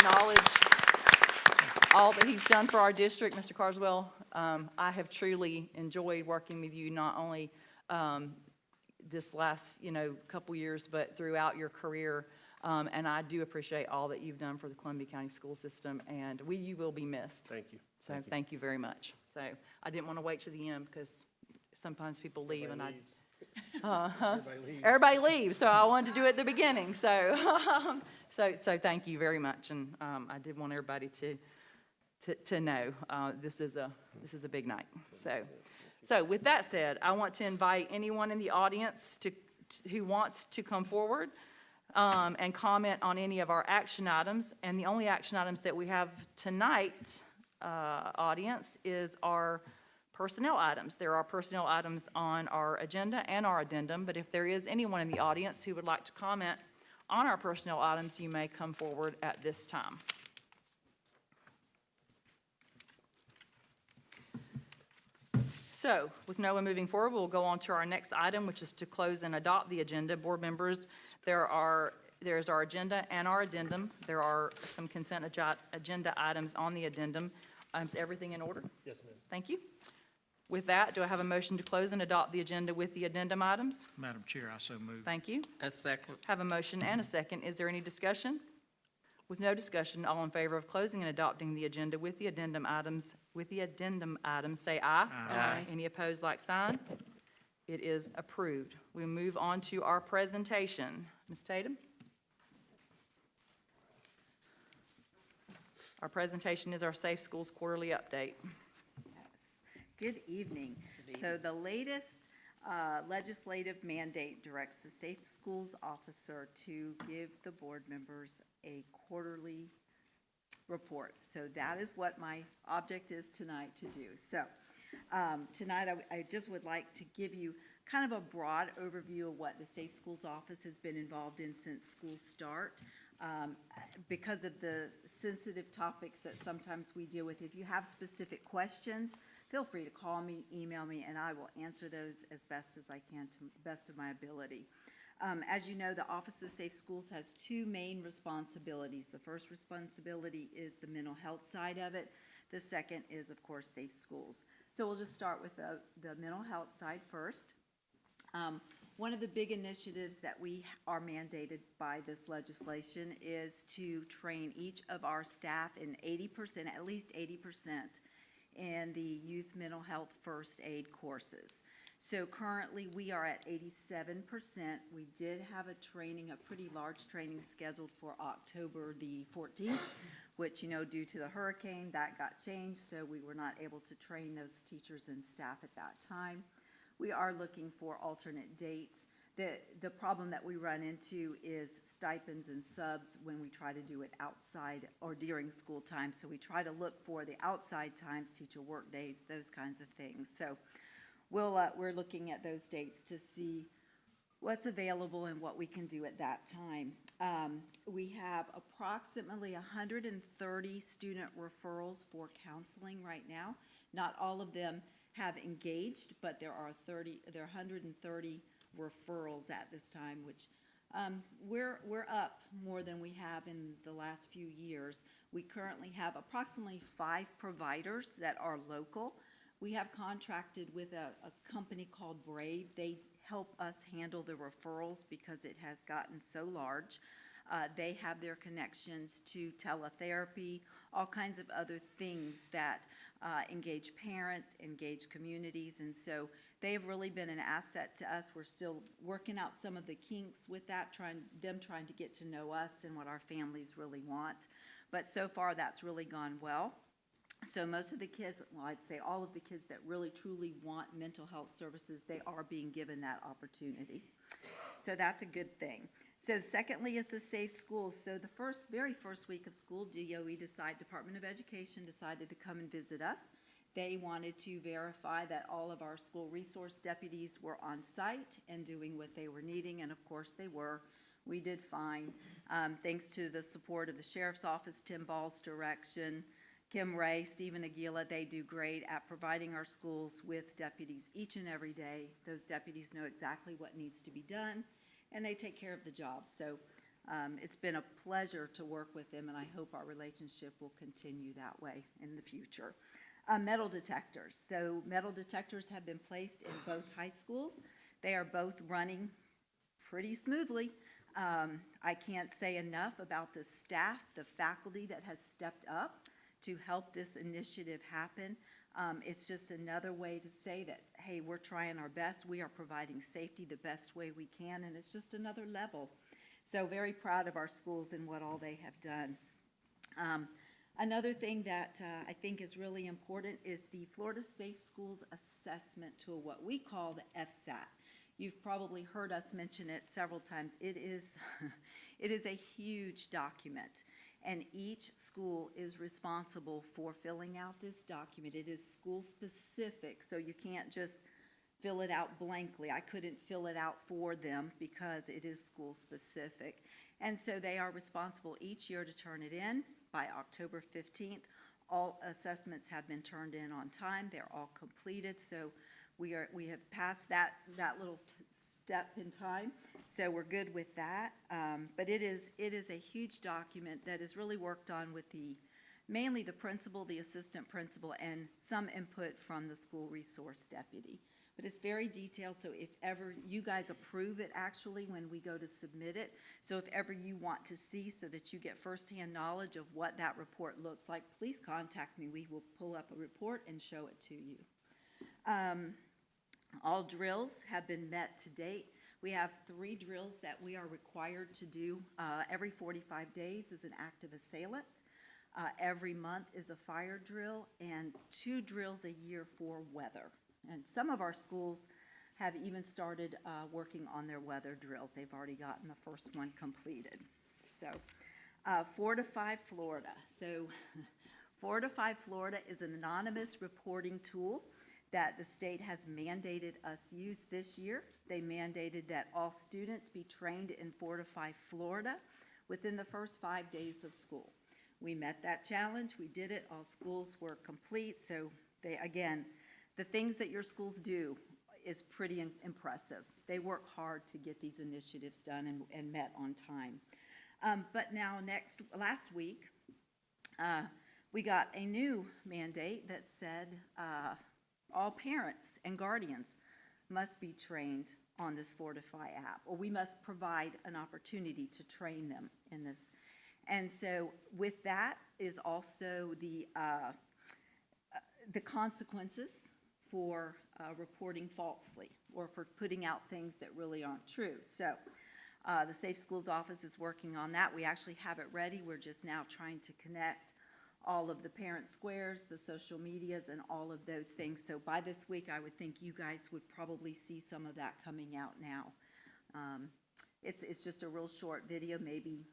acknowledge all that he's done for our district. Mr. Carswell, I have truly enjoyed working with you, not only this last, couple years, but throughout your career. And I do appreciate all that you've done for the Columbia County school system, and you will be missed. Thank you. So thank you very much. So I didn't want to wait to the end because sometimes people leave and everybody leaves. So I wanted to do it at the beginning. So so thank you very much. And I did want everybody to know this is a big night. So with that said, I want to invite anyone in the audience who wants to come forward and comment on any of our action items. And the only action items that we have tonight, audience, is our personnel items. There are personnel items on our agenda and our addendum, but if there is anyone in the audience who would like to comment on our personnel items, you may come forward at this time. So, with no one moving forward, we'll go on to our next item, which is to close and adopt the agenda. Board members, there's our agenda and our addendum. There are some consent agenda items on the addendum. Is everything in order? Yes, ma'am. Thank you. With that, do I have a motion to close and adopt the agenda with the addendum items? Madam Chair, I so move. Thank you. A second. Have a motion and a second. Is there any discussion? With no discussion, all in favor of closing and adopting the agenda with the addendum items, say aye. Aye. Any opposed, like sign? It is approved. We move on to our presentation. Ms. Tatum? Our presentation is our Safe Schools Quarterly Update. Good evening. So the latest legislative mandate directs the Safe Schools Officer to give the board members a quarterly report. So that is what my object is tonight to do. So tonight I just would like to give you kind of a broad overview of what the Safe Schools Office has been involved in since school start. Because of the sensitive topics that sometimes we deal with, if you have specific questions, feel free to call me, email me, and I will answer those as best as I can to the best of my ability. As you know, the Office of Safe Schools has two main responsibilities. The first responsibility is the mental health side of it. The second is, of course, safe schools. So we'll just start with the mental health side first. One of the big initiatives that we are mandated by this legislation is to train each of our staff in 80%, at least 80%, in the youth mental health first aid courses. So currently we are at 87%. We did have a pretty large training scheduled for October the 14th, which, due to the hurricane, that got changed, so we were not able to train those teachers and staff at that time. We are looking for alternate dates. The problem that we run into is stipends and subs when we try to do it outside or during school time. So we try to look for the outside times, teacher work days, those kinds of things. So we're looking at those dates to see what's available and what we can do at that time. We have approximately 130 student referrals for counseling right now. Not all of them have engaged, but there are 130 referrals at this time, which we're up more than we have in the last few years. We currently have approximately 5 providers that are local. We have contracted with a company called Brave. They help us handle the referrals because it has gotten so large. They have their connections to teletherapy, all kinds of other things that engage parents, engage communities, and so they have really been an asset to us. We're still working out some of the kinks with that, trying to get to know us and what our families really want. But so far, that's really gone well. So most of the kids, well, I'd say all of the kids that really truly want mental health services, they are being given that opportunity. So that's a good thing. So secondly is the safe schools. So the very first week of school, Department of Education decided to come and visit us. They wanted to verify that all of our school resource deputies were on site and doing what they were needing, and of course they were. We did fine. Thanks to the support of the Sheriff's Office, Tim Ball's direction, Kim Ray, Stephen Aguila, they do great at providing our schools with deputies each and every day. Those deputies know exactly what needs to be done, and they take care of the job. So It's been a pleasure to work with them, and I hope our relationship will continue that way in the future. Metal detectors. So metal detectors have been placed in both high schools. They are both running pretty smoothly. I can't say enough about the staff, the faculty that has stepped up to help this initiative happen. It's just another way to say that, hey, we're trying our best. We are providing safety the best way we can, and it's just another level. So very proud of our schools and what all they have done. Another thing that I think is really important is the Florida Safe Schools Assessment Tool, what we call the FSAT. You've probably heard us mention it several times. It is a huge document, and each school is responsible for filling out this document. It is school specific, so you can't just fill it out blankly. I couldn't fill it out for them because it is school specific. And so they are responsible each year to turn it in by October 15th. All assessments have been turned in on time. They're all completed, so we have passed that little step in time, so we're good with that. But it is a huge document that is really worked on with mainly the principal, the assistant principal, and some input from the school resource deputy. But it's very detailed, so if ever you guys approve it actually when we go to submit it, so if ever you want to see so that you get firsthand knowledge of what that report looks like, please contact me. We will pull up a report and show it to you. All drills have been met to date. We have 3 drills that we are required to do every 45 days as an active assailant. Every month is a fire drill, and 2 drills a year for weather. And some of our schools have even started working on their weather drills. They've already gotten the first one completed. So Fortify Florida. So Fortify Florida is an anonymous reporting tool that the state has mandated us use this year. They mandated that all students be trained in Fortify Florida within the first 5 days of school. We met that challenge. We did it. All schools were complete. So again, the things that your schools do is pretty impressive. They work hard to get these initiatives done and met on time. But now last week, we got a new mandate that said all parents and guardians must be trained on this Fortify app, or we must provide an opportunity to train them in this. And so with that is also the consequences for reporting falsely or for putting out things that really aren't true. So the Safe Schools Office is working on that. We actually have it ready. We're just now trying to connect all of the parent squares, the social medias, and all of those things. So by this week, I would think you guys would probably see some of that coming out now. It's just a real short video, maybe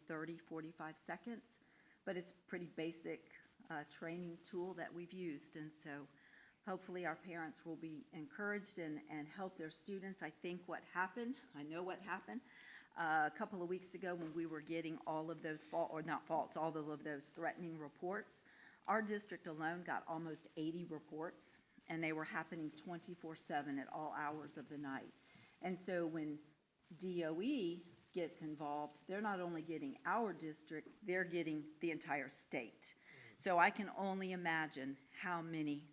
30, 45 seconds, but it's a pretty basic training tool that we've used. And so hopefully our parents will be encouraged and help their students. I think what happened, I know what happened, a couple of weeks ago when we were getting all of those all of those threatening reports, our district alone got almost 80 reports, and they were happening 24/7 at all hours of the night. And so when DOE gets involved, they're not only getting our district, they're getting the entire state. So I can only imagine how many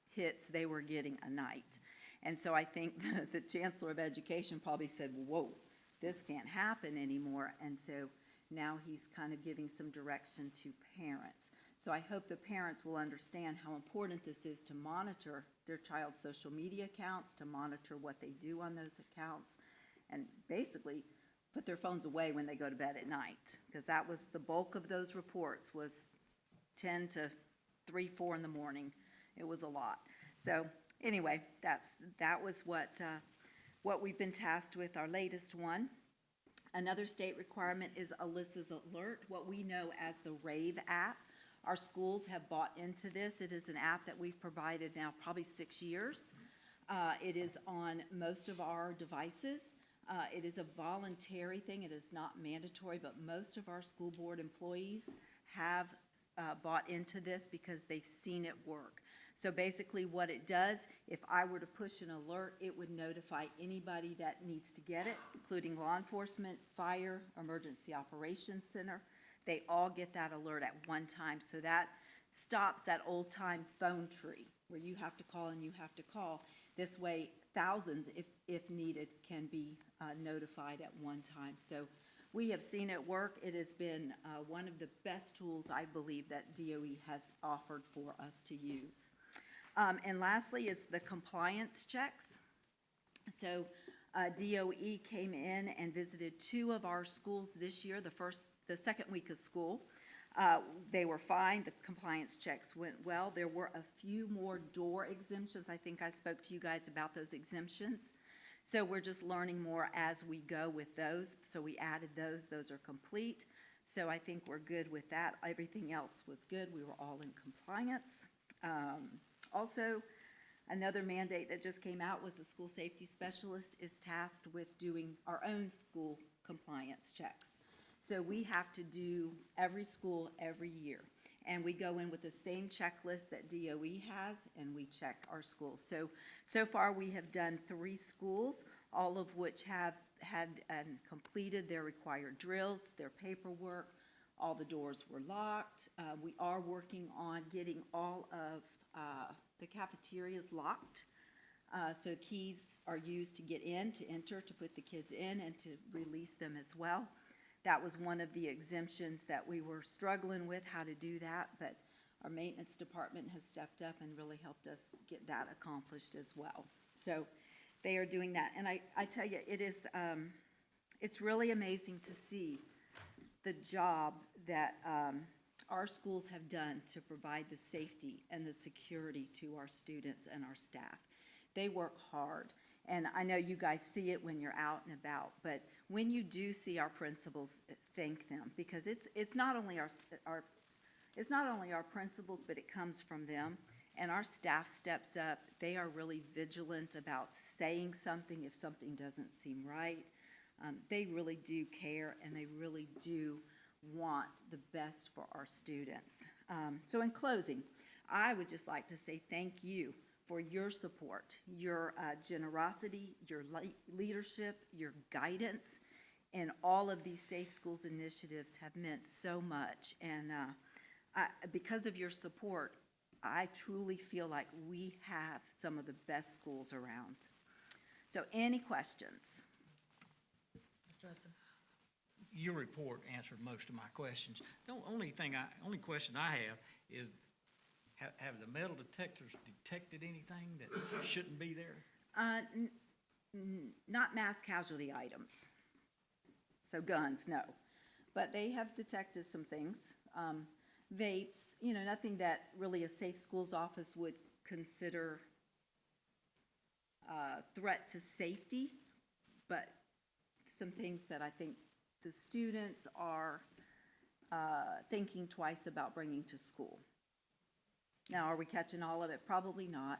hits they were getting a night. And so I think the Chancellor of Education probably said, whoa, this can't happen anymore. And so now he's kind of giving some direction to parents. So I hope the parents will understand how important this is to monitor their child's social media accounts, to monitor what they do on those accounts, and basically put their phones away when they go to bed at night, because that was the bulk of those reports, was 10 to 3, 4 in the morning. It was a lot. So anyway, that was what we've been tasked with, our latest one. Another state requirement is Alyssa's Alert, what we know as the RAVE app. Our schools have bought into this. It is an app that we've provided now probably 6 years. It is on most of our devices. It is a voluntary thing. It is not mandatory, but most of our school board employees have bought into this because they've seen it work. So basically what it does, if I were to push an alert, it would notify anybody that needs to get it, including law enforcement, fire, emergency operations center. They all get that alert at one time. So that stops that old time phone tree where you have to call and you have to call. This way, thousands, if needed, can be notified at one time. So we have seen it work. It has been one of the best tools, I believe, that DOE has offered for us to use. And lastly is the compliance checks. So DOE came in and visited 2 of our schools this year, the second week of school. They were fine. The compliance checks went well. There were a few more door exemptions. I think I spoke to you guys about those exemptions. So we're just learning more as we go with those. So we added those. Those are complete. So I think we're good with that. Everything else was good. We were all in compliance. Also, another mandate that just came out was the school safety specialist is tasked with doing our own school compliance checks. So we have to do every school every year. And we go in with the same checklist that DOE has, and we check our schools. So far we have done 3 schools, all of which have had and completed their required drills, their paperwork. All the doors were locked. We are working on getting all of the cafeterias locked. So keys are used to get in, to enter, to put the kids in, and to release them as well. That was one of the exemptions that we were struggling with, how to do that, but our maintenance department has stepped up and really helped us get that accomplished as well. So they are doing that. And I tell you, it's really amazing to see the job that our schools have done to provide the safety and the security to our students and our staff. They work hard. And I know you guys see it when you're out and about, but when you do see our principals, thank them, because it's not only our principals, but it comes from them. And our staff steps up. They are really vigilant about saying something if something doesn't seem right. They really do care, and they really do want the best for our students. So in closing, I would just like to say thank you for your support, your generosity, your leadership, your guidance, and all of these Safe Schools initiatives have meant so much. And because of your support, I truly feel like we have some of the best schools around. So any questions? Mr. Hudson. Your report answered most of my questions. The only question I have is, have the metal detectors detected anything that shouldn't be there? Not mass casualty items. So guns, no. But they have detected some things. Vapes, nothing that really a Safe Schools office would consider a threat to safety, but some things that I think the students are thinking twice about bringing to school. Now, are we catching all of it? Probably not,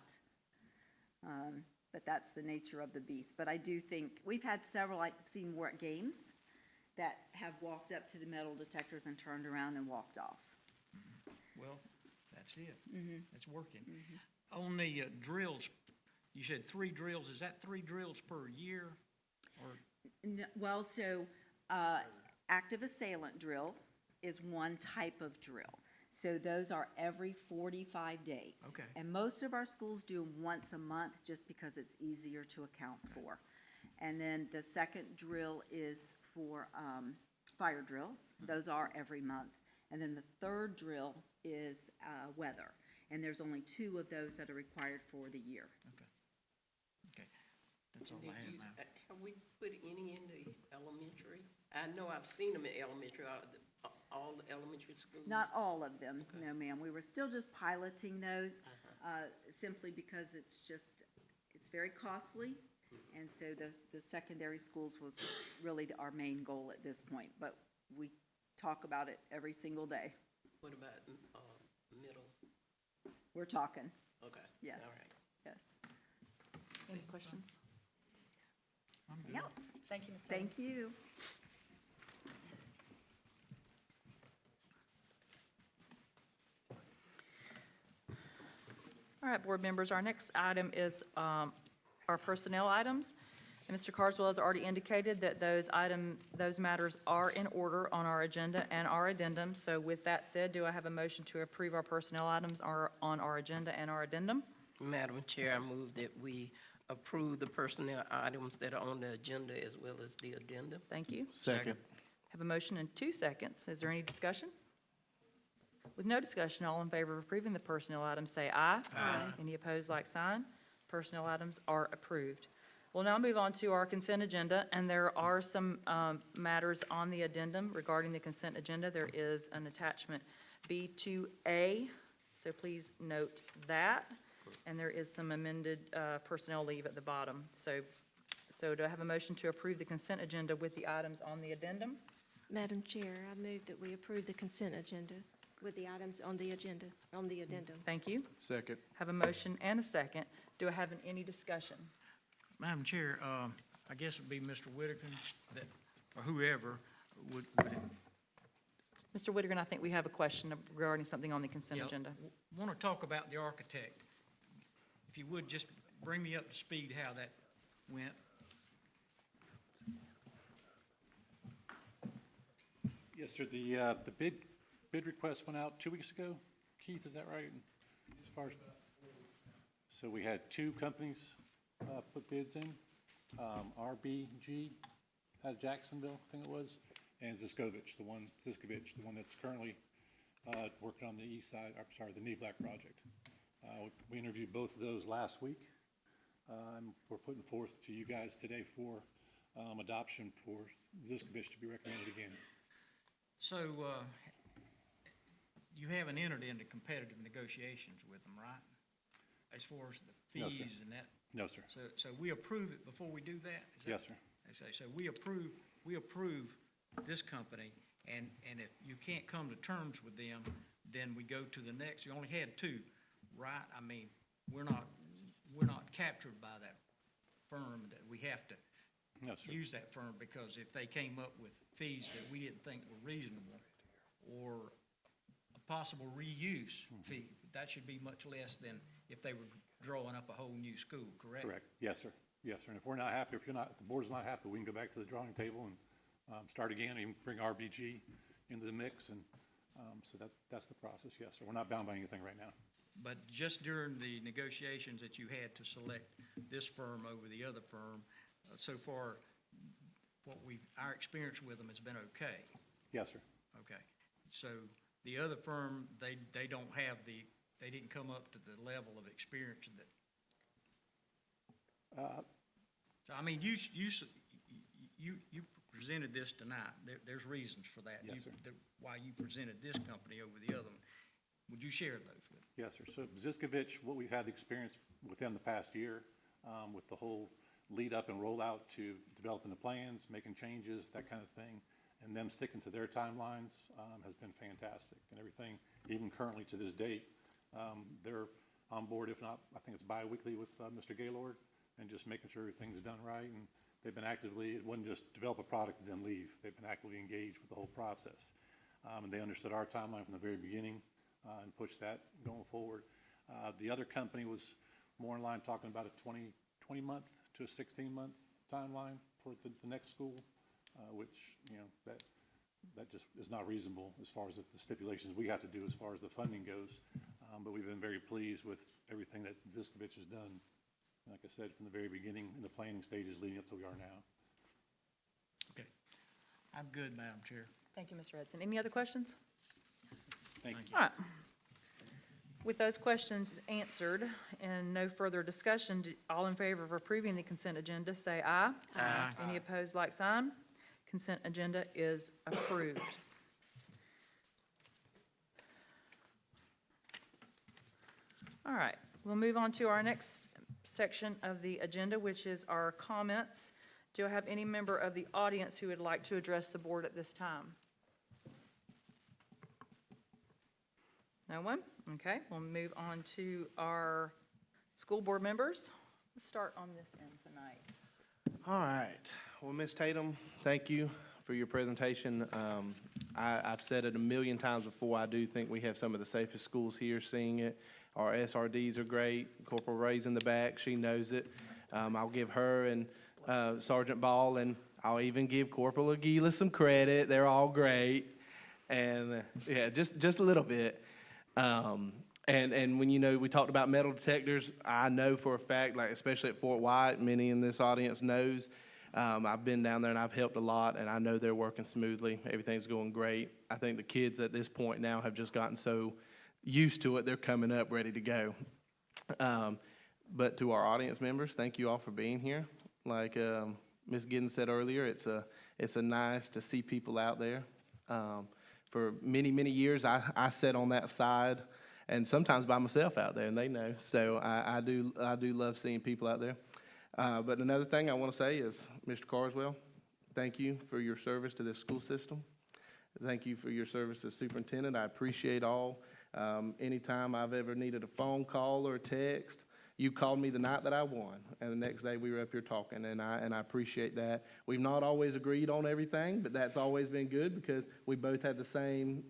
but that's the nature of the beast. But I do think we've had several, I've seen more at games that have walked up to the metal detectors and turned around and walked off. Well, that's it. It's working. On the drills, you said 3 drills. Is that 3 drills per year? Or Well, so active assailant drill is one type of drill. So those are every 45 days. Okay. And most of our schools do them once a month just because it's easier to account for. And then the second drill is for fire drills. Those are every month. And then the third drill is weather. And there's only 2 of those that are required for the year. okay, that's all I have now. Have we put any in the elementary? I know I've seen them in elementary, all the elementary schools. Not all of them, no ma'am. We were still just piloting those simply because it's very costly. And so the secondary schools was really our main goal at this point. But we talk about it every single day. What about middle? We're talking, Okay. yes. All right. Yes. Any questions? I'm good. Anything else? Thank you, Ms. Davis. Thank you. All All right, board members, our next item is our personnel items. And Mr. Carswell has already indicated that those matters are in order on our agenda and our addendum. So with that said, do I have a motion to approve our personnel items on our agenda and our addendum? Madam Chair, I move that we approve the personnel items that are on the agenda as well as the addendum. Thank you. Second. Have a motion in 2 seconds. Is there any discussion? With no discussion, all in favor of approving the personnel items, say aye. Aye. Any opposed, like sign. Personnel items are approved. We'll now move on to our consent agenda, and there are some matters on the addendum regarding the consent agenda. There is an attachment B2A, so please note that. And there is some amended personnel leave at the bottom. So do I have a motion to approve the consent agenda with the items on the addendum? Madam Chair, I move that we approve the consent agenda with the items on the agenda, on the addendum. Thank you. Second. Have a motion and a second. Do I have any discussion? Madam Chair, I guess it'd be Mr. Whitaker that, or whoever would Mr. Whitaker, I think we have a question regarding something on the consent agenda. want to talk about the architect. If you would, just bring me up to speed how that went. Yes, sir. The bid request went out 2 weeks ago. Keith, is that right? As far as, so we had 2 companies put bids in. RBG out of Jacksonville, I think it was, and Ziskovich, the one that's currently working on the east side, the NEBLAC project. We interviewed both of those last week. We're putting forth to you guys today for adoption for Ziskovich to be recommended again. So, you haven't entered into competitive negotiations with them, right? As far as the No, sir. fees and that? No, sir. So we approve it before we do that? Is that- Yes, sir. Okay, so we approve this company, and if you can't come to terms with them, then we go to the next. You only had 2, right? I mean, we're not captured by that firm that we have to No, sir. use that firm, because if they came up with fees that we didn't think were reasonable, or a possible reuse fee, that should be much less than if they were drawing up a whole new school, correct? Correct. Yes, sir. Yes, sir. And if we're not happy, if the board's not happy, we can go back to the drawing table and start again, and bring RBG into the mix, and so that's the process. Yes, sir. We're not bound by anything right now. But just during the negotiations that you had to select this firm over the other firm, so far, our experience with them has been okay. Yes, sir. Okay. So the other firm, they didn't come up to the level of experience that. So, I mean, you presented this tonight. There's reasons for that. Yes, sir. Why you presented this company over the other one. Would you share those with me? Yes, sir. So Ziskovich, what we've had the experience within the past year, with the whole lead up and rollout to developing the plans, making changes, that kind of thing, and them sticking to their timelines, has been fantastic. And everything, even currently to this date, they're on board, if not, I think it's bi-weekly with Mr. Gaylord, and just making sure everything's done right. And they've been actively, it wasn't just develop a product and then leave. They've been actively engaged with the whole process. And they understood our timeline from the very beginning, and pushed that going forward. The other company was more in line, talking about a 20-month to a 16-month timeline for the next school, which, that just is not reasonable as far as the stipulations we have to do as far as the funding goes. But we've been very pleased with everything that Ziskovich has done, like I said, from the very beginning in the planning stages leading up to where we are now. Okay. I'm good, Madam Chair. Thank you, Mr. Hudson. Any other questions? Thank you. All right. With those questions answered and no further discussion, all in favor of approving the consent agenda, say aye. Aye. Any opposed, like sign. Consent agenda is approved. All right, we'll move on to our next section of the agenda, which is our comments. Do I have any member of the audience who would like to address the board at this time? No one? Okay, we'll move on to our school board members. Let's start on this end tonight. All right. Well, Ms. Tatum, thank you for your presentation. I've said it a million times before, I do think we have some of the safest schools here seeing it. Our SRDs are great. Corporal Ray's in the back, she knows it. I'll give her and Sergeant Ball, and I'll even give Corporal Aguila some credit. They're all great. And, yeah, just a little bit. And when, we talked about metal detectors, I know for a fact, like especially at Fort White, many in this audience knows, I've been down there and I've helped a lot, and I know they're working smoothly. Everything's going great. I think the kids at this point now have just gotten so used to it, they're coming up ready to go. But to our audience members, thank you all for being here. Like Ms. Giddens said earlier, it's a nice to see people out there. For many, many years, I sat on that side, and sometimes by myself out there, and they know. So I do love seeing people out there. But another thing I want to say is, Mr. Carswell, thank you for your service to this school system. Thank you for your service as superintendent. I appreciate all. Anytime I've ever needed a phone call or a text, you called me the night that I won, and the next day we were up here talking, and I appreciate that. We've not always agreed on everything, but that's always been good because we both had the same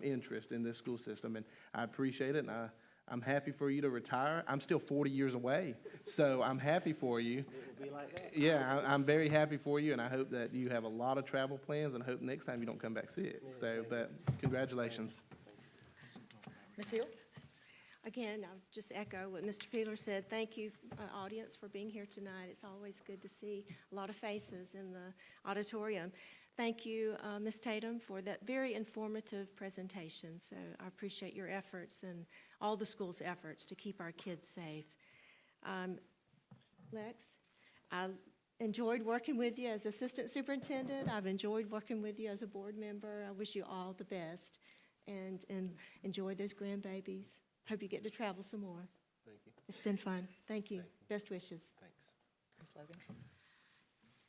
interest in this school system, and I appreciate it, and I'm happy for you to retire. I'm still 40 years away, so I'm happy for you. It will be like that. Yeah, I'm very happy for you, and I hope that you have a lot of travel plans, and I hope next time you don't come back sick. So, but congratulations. Ms. Hill? Again, I'll just echo what Mr. Peeler said. Thank you, audience, for being here tonight. It's always good to see a lot of faces in the auditorium. Thank you, Ms. Tatum, for that very informative presentation. So I appreciate your efforts and all the school's efforts to keep our kids safe. Lex, I enjoyed working with you as assistant superintendent. I've enjoyed working with you as a board member. I wish you all the best, and enjoy those grandbabies. Hope you get to travel some more. Thank you. It's been fun. Thank you. Best wishes. Thanks. Ms. Logan?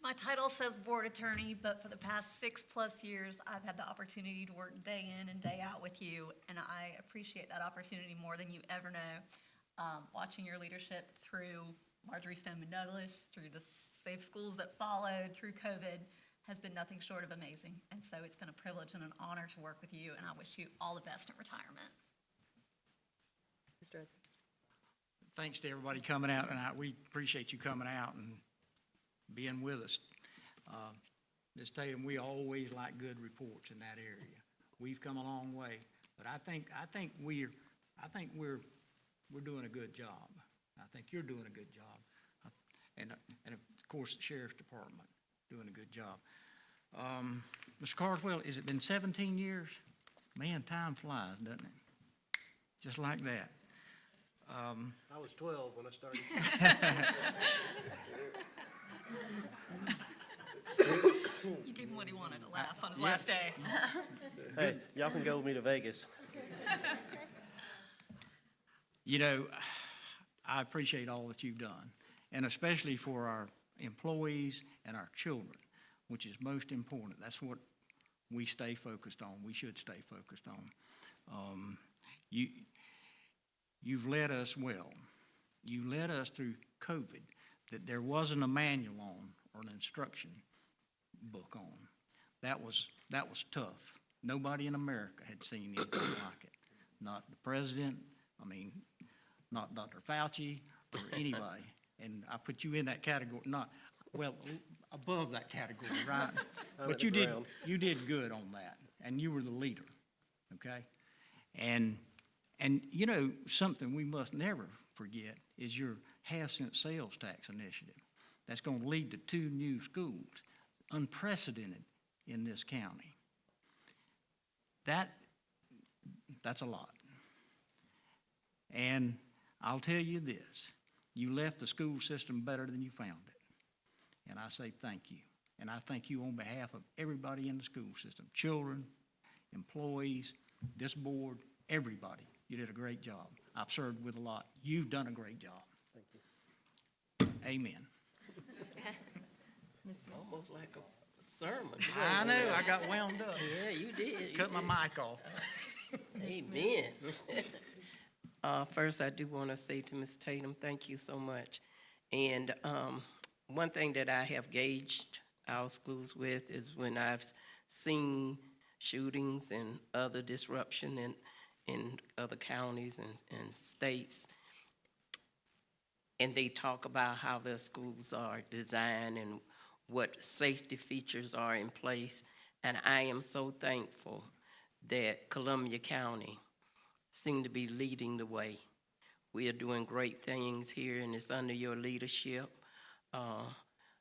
My title says board attorney, but for the past 6+ years, I've had the opportunity to work day in and day out with you, and I appreciate that opportunity more than you ever know. Watching your leadership through Marjorie Stoneman Douglas, through the safe schools that followed, through COVID, has been nothing short of amazing. And so it's been a privilege and an honor to work with you, and I wish you all the best in retirement. Mr. Hudson? Thanks to everybody coming out, and we appreciate you coming out and being with us. Ms. Tatum, we always like good reports in that area. We've come a long way, but I think we're doing a good job. I think you're doing a good job, and of course the Sheriff's Department doing a good job. Mr. Carswell, has it been 17 years? Man, time flies, doesn't it? Just like that. I was 12 when I started. You gave him what he wanted, a laugh on his last day. Hey, y'all can go with me to Vegas. I appreciate all that you've done, and especially for our employees and our children, which is most important. That's what we stay focused on. We should stay focused on. You've led us well. You led us through COVID that there wasn't a manual on or an instruction book on. That was tough. Nobody in America had seen anything like it. Not the president, not Dr. Fauci or anybody. And I put you in that category, above that category, right? But you did good on that, and you were the leader, okay? And something we must never forget is your half-cent sales tax initiative. That's going to lead to 2 new schools, unprecedented in this county. That's a lot. And I'll tell you this, you left the school system better than you found it. And I say thank you. And I thank you on behalf of everybody in the school system, children, employees, this board, everybody. You did a great job. I've served with a lot. You've done a great job. Thank you. Amen. Almost like a sermon. I know, I got wound up. Yeah, you did. Cut my mic off. Amen. First, I do want to say to Ms. Tatum, thank you so much. And one thing that I have gauged our schools with is when I've seen shootings and other disruption in other counties and states. And they talk about how their schools are designed and what safety features are in place. And I am so thankful that Columbia County seem to be leading the way. We are doing great things here, and it's under your leadership.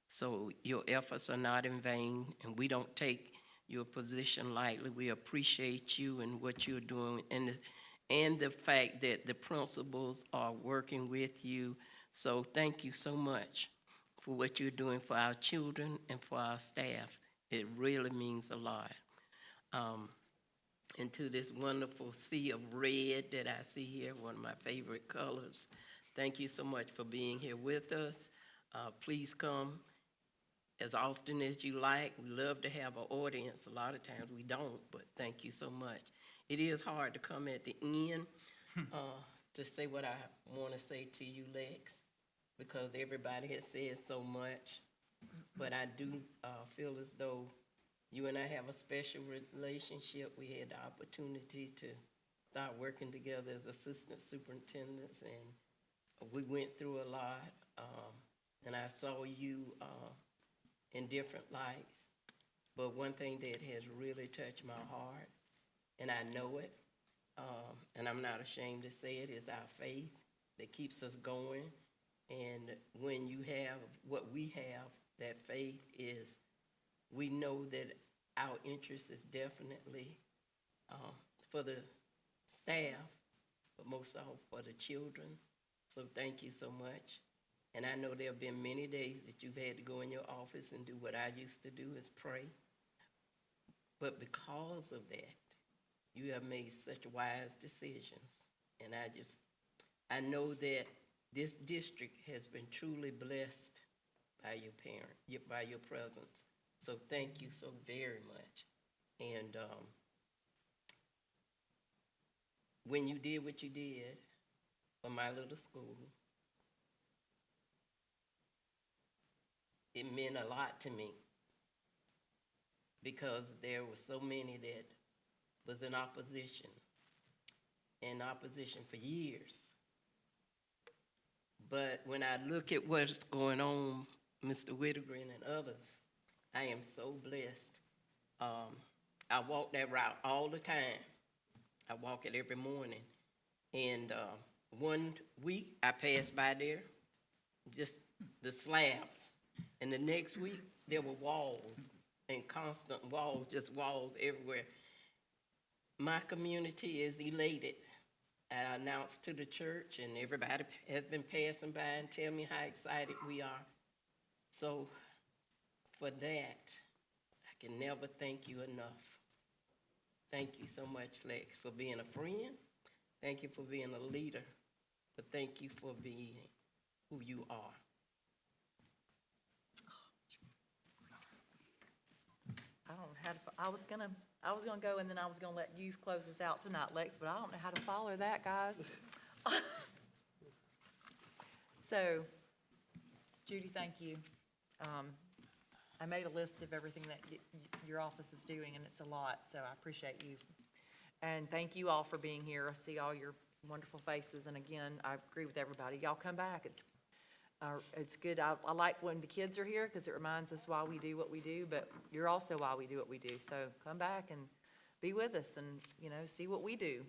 So your efforts are not in vain, and we don't take your position lightly. We appreciate you and what you're doing, and the fact that the principals are working with you. So thank you so much for what you're doing for our children and for our staff. It really means a lot. And to this wonderful sea of red that I see here, one of my favorite colors, thank you so much for being here with us. Please come as often as you like. We love to have an audience. A lot of times we don't, but thank you so much. It is hard to come at the end to say what I want to say to you, Lex, because everybody has said so much. But I do feel as though you and I have a special relationship. We had the opportunity to start working together as assistant superintendents, and we went through a lot. And I saw you in different lights. But one thing that has really touched my heart, and I know it, and I'm not ashamed to say it, is our faith that keeps us going. And when you have what we have, that faith is, we know that our interest is definitely for the staff, but most of all for the children. So thank you so much. And I know there have been many days that you've had to go in your office and do what I used to do, is pray. But because of that, you have made such wise decisions. And I know that this district has been truly blessed by by your presence. So thank you so very much. And when you did what you did for my little school, it meant a lot to me, because there were so many that was in opposition for years. But when I look at what's going on, Mr. Whittegren and others, I am so blessed. I walk that route all the time. I walk it every morning. And one week I passed by there, just the slabs. And the next week there were walls, and constant walls, just walls everywhere. My community is elated. I announced to the church, and everybody has been passing by and tell me how excited we are. So for that, I can never thank you enough. Thank you so much, Lex, for being a friend. Thank you for being a leader. But thank you for being who you are. I don't know how to, I was gonna go, and then I was gonna let you close us out tonight, Lex, but I don't know how to follow that, guys. So, Judy, thank you. I made a list of everything that your office is doing, and it's a lot, so I appreciate you. And thank you all for being here. I see all your wonderful faces, and again, I agree with everybody. Y'all come back. It's good. I like when the kids are here, because it reminds us why we do what we do, but you're also why we do what we do. So come back and be with us, and, see what we do.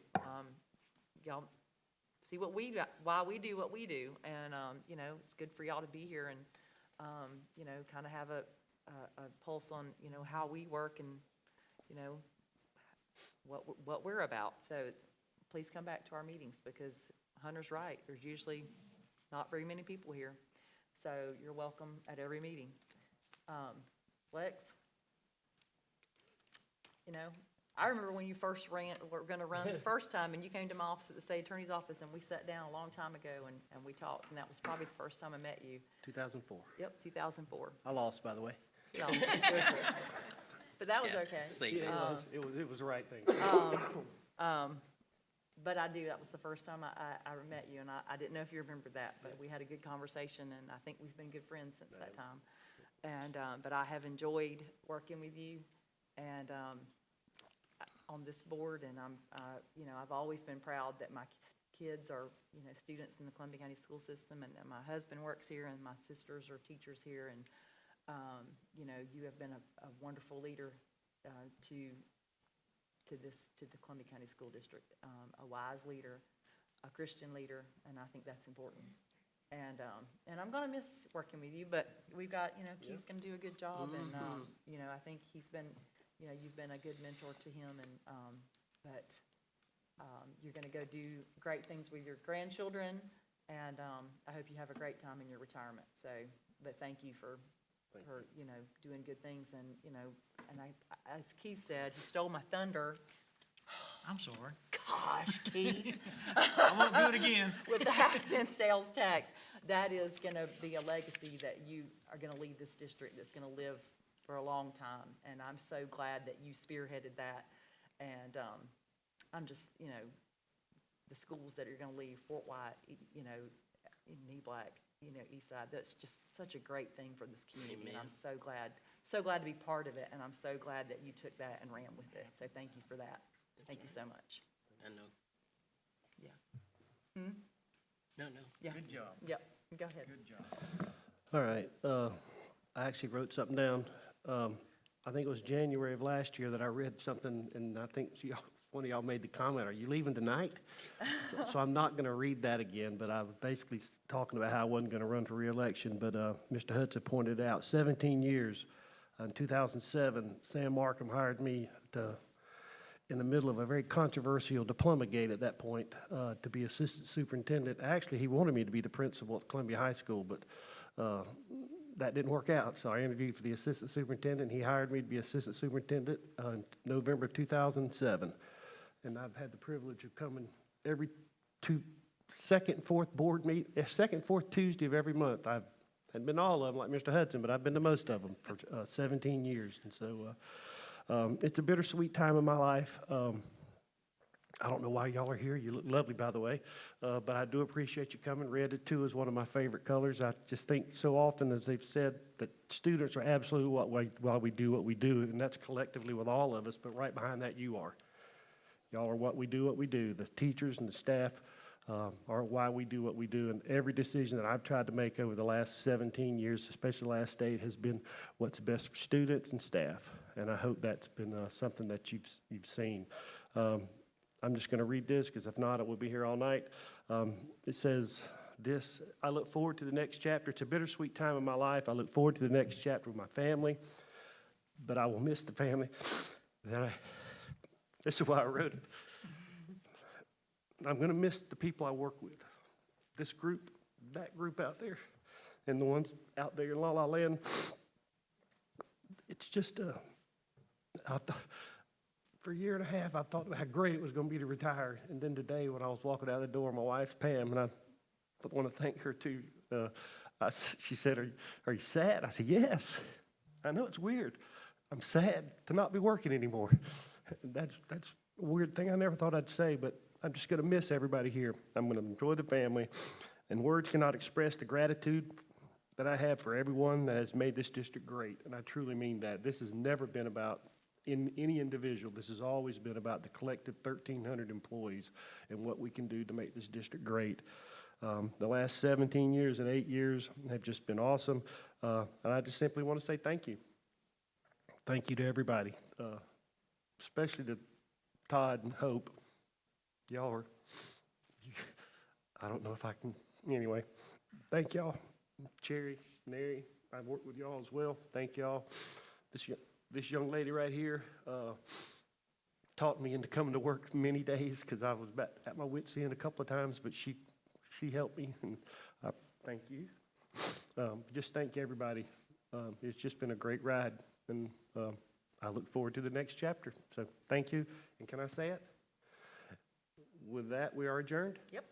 Y'all see why we do what we do. And, it's good for y'all to be here and, kind of have a pulse on, how we work and, what we're about. So please come back to our meetings, because Hunter's right. There's usually not very many people here. So you're welcome at every meeting. Lex, I remember when you first were gonna run the first time, and you came to my office at the state attorney's office, and we sat down a long time ago and we talked, and that was probably the first time I met you. 2004. Yep, 2004. I lost, by the way. Yeah. But that was okay. See that. It was the right thing. But that was the first time I met you, and I didn't know if you remembered that, but we had a good conversation, and I think we've been good friends since that time. And, but I have enjoyed working with you, and on this board, and I'm, you know, I've always been proud that my kids are, you know, students in the Columbia County School System, and my husband works here, and my sisters are teachers here, and, you know, you have been a wonderful leader to the Columbia County School District, a wise leader, a Christian leader, and I think that's important. And I'm gonna miss working with you, but we've got, you know, Keith's gonna do a good job, and, you know, I think he's been, you know, you've been a good mentor to him, and, but, you're gonna go do great things with your grandchildren, and, I hope you have a great time in your retirement, so, but thank you for, you know, doing good things, and, you know, and as Keith said, you stole my thunder. I'm sorry. Gosh, Keith. I won't do it again. With the half-cent sales tax, that is gonna be a legacy that you are gonna leave this district, that's gonna live for a long time, and I'm so glad that you spearheaded that, and, I'm just, you know, the schools that are gonna leave, Fort White, you know, in Neblack, you know, Eastside, that's just such a great thing for this community, and I'm so glad to be part of it, and I'm so glad that you took that and ran with it, so thank you for that. Thank you so much. I know. Yeah. No. Yeah. Good job. Yep, go ahead. Good job. All right, I actually wrote something down. I think it was January of last year that I read something, and I think one of y'all made the comment, "Are you leaving tonight?" So I'm not going to read that again, but I was basically talking about how I wasn't going to run for reelection. But Mr. Hudson pointed out, 17 years. In 2007, Sam Markham hired me in the middle of a very controversial Diplomagate at that point, to be assistant superintendent. Actually, he wanted me to be the principal at Columbia High School, but that didn't work out. So I interviewed for the assistant superintendent. He hired me to be assistant superintendent in November 2007. And I've had the privilege of coming every second and fourth Tuesday of every month. I hadn't been to all of them like Mr. Hudson, but I've been to most of them for 17 years. And so it's a bittersweet time in my life. I don't know why y'all are here. You look lovely, by the way. But I do appreciate you coming. Red, too, is one of my favorite colors. I just think so often, as they've said, that students are absolutely why we do what we do, and that's collectively with all of us, but right behind that, you are. Y'all are what we do. The teachers and the staff are why we do what we do, and every decision that I've tried to make over the last 17 years, especially the last 8, has been what's best for students and staff, and I hope that's been something that you've seen. I'm just going to read this, because if not, I will be here all night. It says this: I look forward to the next chapter. It's a bittersweet time in my life. I look forward to the next chapter with my family, but I will miss the family this is why I wrote it. I'm going to miss the people I work with. This group, that group out there, and the ones out there in La La Land. It's just, for a year and a half, I thought how great it was going to be to retire. And then today, when I was walking out the door, my wife's Pam, and I want to thank her too. She said, are you sad? I said, yes. I know it's weird. I'm sad to not be working anymore. That's a weird thing I never thought I'd say, but I'm just going to miss everybody here. I'm going to enjoy the family, and words cannot express the gratitude that I have for everyone that has made this district great, and I truly mean that. This has never been about any individual. This has always been about the collective 1,300 employees and what we can do to make this district great. The last 17 years and 8 years have just been awesome, and I just simply want to say thank you. Thank you to everybody, especially to Todd and Hope. Y'all are, I don't know if I can, anyway. Thank y'all. Cherry, Mary, I've worked with y'all as well. Thank y'all. This young lady right here taught me into coming to work many days, because I was about at my wit's end a couple of times, but she helped me, and I thank you. Just thank everybody. It's just been a great ride, and I look forward to the next chapter. So thank you, and can I say it? With that, we are adjourned. Yep.